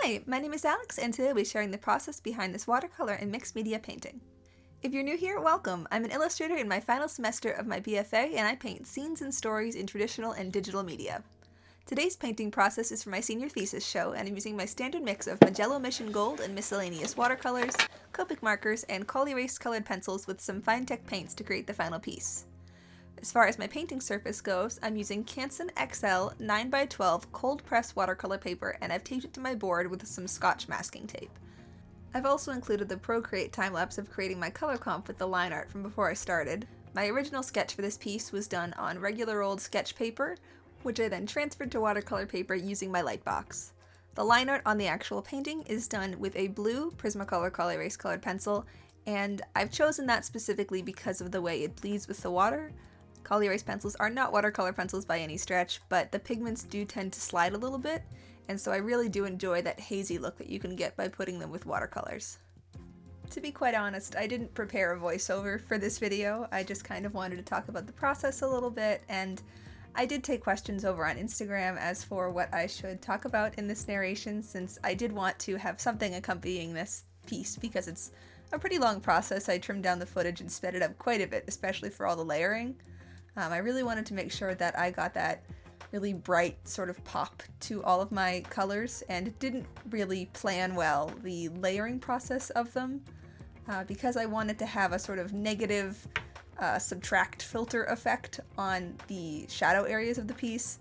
Hi, my name is Alex, and today I'll be sharing the process behind this watercolor and mixed media painting. If you're new here, welcome! I'm an illustrator in my final semester of my BFA, and I paint scenes and stories in traditional and digital media. Today's painting process is for my senior thesis show, and I'm using my standard mix of Mijello Mission Gold and miscellaneous watercolors, Copic markers, and coal erase colored pencils with some fine-tech paints to create the final piece. As far as my painting surface goes, I'm using Canson XL 9x12 cold press watercolor paper, and I've taped it to my board with some Scotch masking tape. I've also included the Procreate time-lapse of creating my color comp with the line art from before I started. My original sketch for this piece was done on regular old sketch paper, which I then transferred to watercolor paper using my Lightbox. The line art on the actual painting is done with a blue Prismacolor coal erase colored pencil, and I've chosen that specifically because of the way it bleeds with the water. Coal erase pencils are not watercolor pencils by any stretch, but the pigments do tend to slide a little bit, and so I really do enjoy that hazy look that you can get by putting them with watercolors. To be quite honest, I didn't prepare a voiceover for this video. I just kind of wanted to talk about the process a little bit, and I did take questions over on Instagram as for what I should talk about in this narration, since I did want to have something accompanying this piece because it's a pretty long process. I trimmed down the footage and sped it up quite a bit, especially for all the layering. I really wanted to make sure that I got that really bright sort of pop to all of my colors, and didn't really plan well the layering process of them because I wanted to have a sort of negative subtract filter effect on the shadow areas of the piece.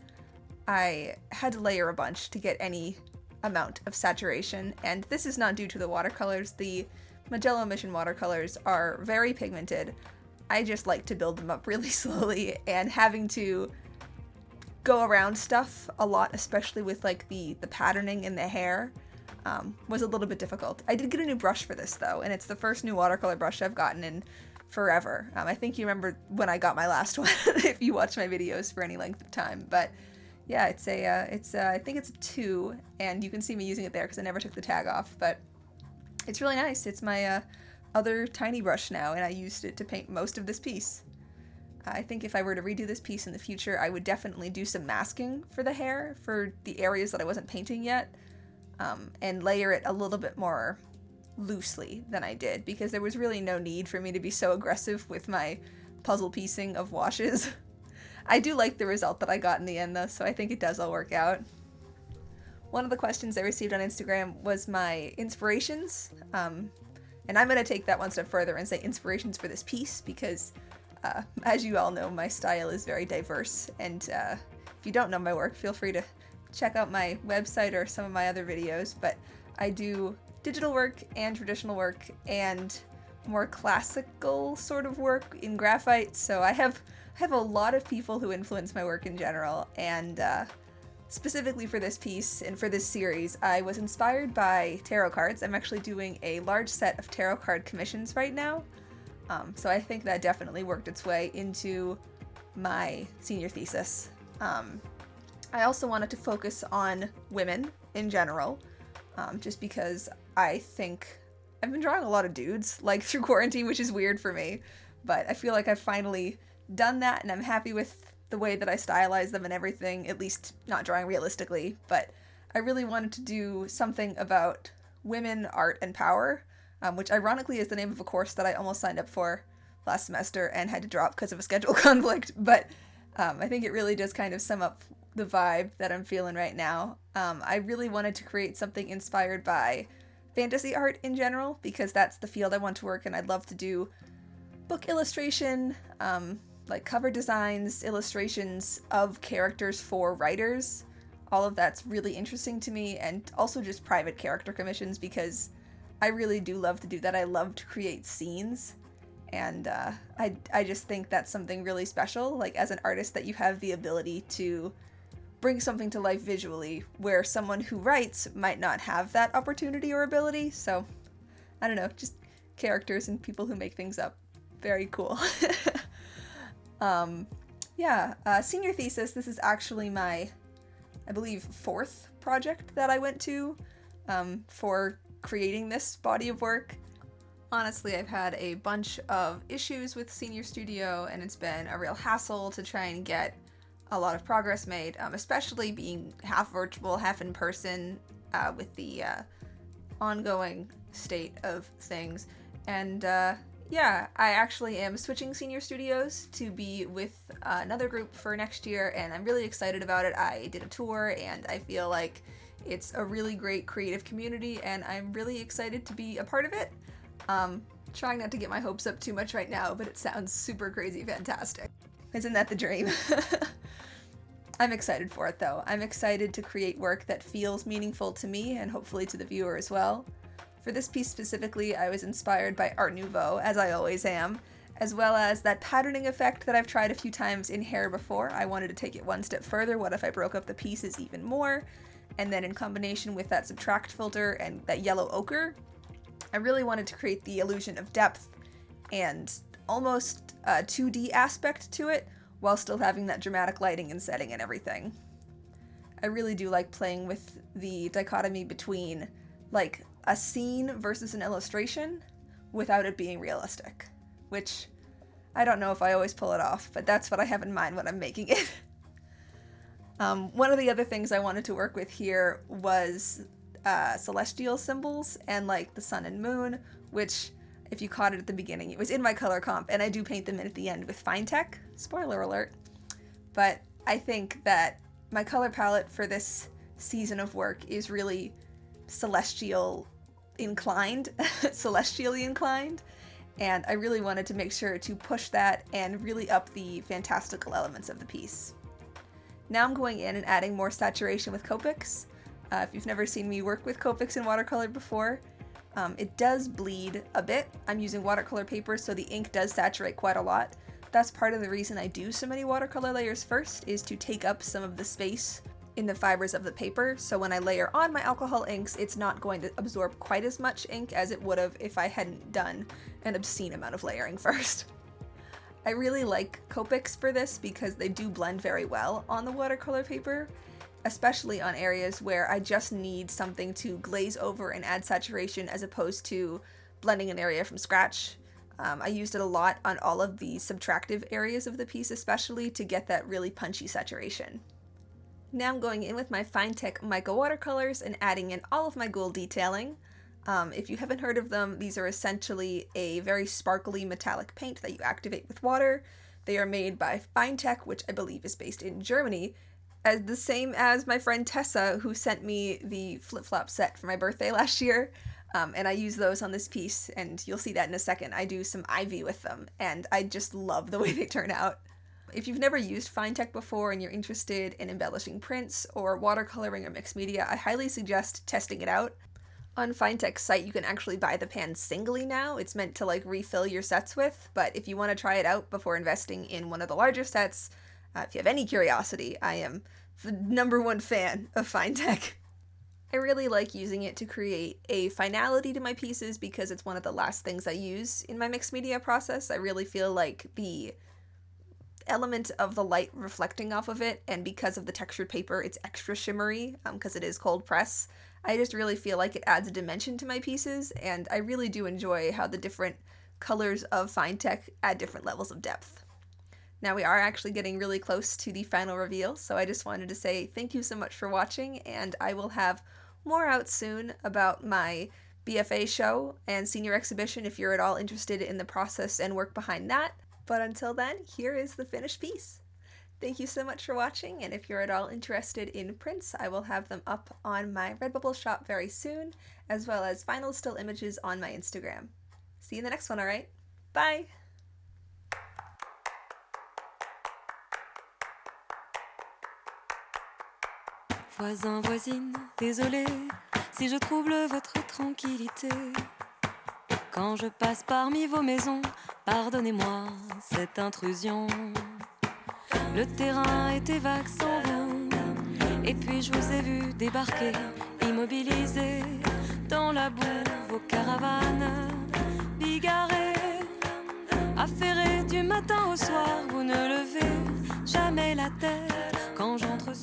I had to layer a bunch to get any amount of saturation, and this is not due to the watercolors. The Mijello Mission watercolors are very pigmented. I just like to build them up really slowly, and having to go around stuff a lot, especially with like the patterning in the hair, was a little bit difficult. I did get a new brush for this though, and it's the first new watercolor brush I've gotten in forever. I think you remember when I got my last one if you watch my videos for any length of time, but yeah, it's I think it's a 2, and you can see me using it there because I never took the tag off, but it's really nice. It's my other tiny brush now, and I used it to paint most of this piece. I think if I were to redo this piece in the future, I would definitely do some masking for the hair, for the areas that I wasn't painting yet, and layer it a little bit more loosely than I did, because there was really no need for me to be so aggressive with my puzzle piecing of washes. I do like the result that I got in the end though, so I think it does all work out. One of the questions I received on Instagram was my inspirations, and I'm going to take that one step further and say inspirations for this piece, because as you all know, my style is very diverse, and if you don't know my work, feel free to check out my website or some of my other videos, but I do digital work and traditional work and more classical sort of work in graphite, so I have a lot of people who influence my work in general, and specifically for this piece and for this series, I was inspired by tarot cards. I'm actually doing a large set of tarot card commissions right now, so I think that definitely worked its way into my senior thesis. I also wanted to focus on women in general, just because I think I've been drawing a lot of dudes, like, through quarantine, which is weird for me, but I feel like I've finally done that, and I'm happy with the way that I stylize them and everything, at least not drawing realistically, but I really wanted to do something about women, art, and power, which ironically is the name of a course that I almost signed up for last semester and had to drop because of a schedule conflict, but I think it really does kind of sum up the vibe that I'm feeling right now. I really wanted to create something inspired by fantasy art in general, because that's the field I want to work in. I'd love to do book illustration, like cover designs, illustrations of characters for writers. All of that's really interesting to me, and also just private character commissions, because I really do love to do that. I love to create scenes, and I just think that's something really special, like as an artist, that you have the ability to bring something to life visually, where someone who writes might not have that opportunity or ability. So I don't know, just characters and people who make things up. Very cool. Senior thesis, this is actually my, I believe, 4th project that I went to for creating this body of work. Honestly, I've had a bunch of issues with Senior Studio, and it's been a real hassle to try and get a lot of progress made, especially being half virtual, half in person. with the ongoing state of things. And yeah, I actually am switching senior studios to be with another group for next year, and I'm really excited about it. I did a tour, and I feel like it's a really great creative community, and I'm really excited to be a part of it. Trying not to get my hopes up too much right now, but it sounds super crazy fantastic. Isn't that the dream? I'm excited for it though. I'm excited to create work that feels meaningful to me and hopefully to the viewer as well. For this piece specifically, I was inspired by Art Nouveau, as I always am, as well as that patterning effect that I've tried a few times in hair before. I wanted to take it one step further. What if I broke up the pieces even more? And then in combination with that subtract filter and that yellow ochre, I really wanted to create the illusion of depth and almost a 2D aspect to it, while still having that dramatic lighting and setting and everything. I really do like playing with the dichotomy between, like, a scene versus an illustration without it being realistic, which I don't know if I always pull it off, but that's what I have in mind when I'm making it. One of the other things I wanted to work with here was celestial symbols and like the sun and moon, which if you caught it at the beginning, it was in my color comp, and I do paint them in at the end with Finetech, spoiler alert. But I think that my color palette for this season of work is really celestially inclined, and I really wanted to make sure to push that and really up the fantastical elements of the piece. Now I'm going in and adding more saturation with Copics. If you've never seen me work with Copics in watercolor before, it does bleed a bit. I'm using watercolor paper, so the ink does saturate quite a lot. That's part of the reason I do so many watercolor layers first, is to take up some of the space in the fibers of the paper, so when I layer on my alcohol inks, it's not going to absorb quite as much ink as it would have if I hadn't done an obscene amount of layering first. I really like Copics for this because they do blend very well on the watercolor paper, especially on areas where I just need something to glaze over and add saturation as opposed to blending an area from scratch. I used it a lot on all of the subtractive areas of the piece, especially to get that really punchy saturation. Now I'm going in with my Finetech mica watercolors and adding in all of my gold detailing. If you haven't heard of them, these are essentially a very sparkly metallic paint that you activate with water. They are made by Finetech, which I believe is based in Germany, as the same as my friend Tessa, who sent me the flip-flop set for my birthday last year. And I use those on this piece, and you'll see that in a second. I do some ivy with them, and I just love the way they turn out. If you've never used Finetech before and you're interested in embellishing prints or watercoloring or mixed media, I highly suggest testing it out. On Finetech's site, you can actually buy the pan singly now. It's meant to like refill your sets with, but if you want to try it out before investing in one of the larger sets, if you have any curiosity, I am the #1 fan of Finetech. I really like using it to create a finality to my pieces because it's one of the last things I use in my mixed media process. I really feel like the element of the light reflecting off of it, and because of the textured paper, it's extra shimmery because it is cold press. I just really feel like it adds a dimension to my pieces, and I really do enjoy how the different colors of Finetech add different levels of depth. Now we are actually getting really close to the final reveal, so I just wanted to say thank you so much for watching, and I will have more out soon about my BFA show and senior exhibition if you're at all interested in the process and work behind that. But until then, here is the finished piece. Thank you so much for watching, and if you're at all interested in prints, I will have them up on my Redbubble shop very soon, as well as final still images on my Instagram. See you in the next one, alright? Bye! Voisin, voisine, désolé si je trouble votre tranquillité. Quand je passe parmi vos maisons, pardonnez-moi cette intrusion. Le terrain était vague sans vous, et puis je vous ai vu débarquer, immobilisé dans la boue, vos caravanes bigarrées, affairées du matin au soir. Vous ne levez jamais la tête quand j'entre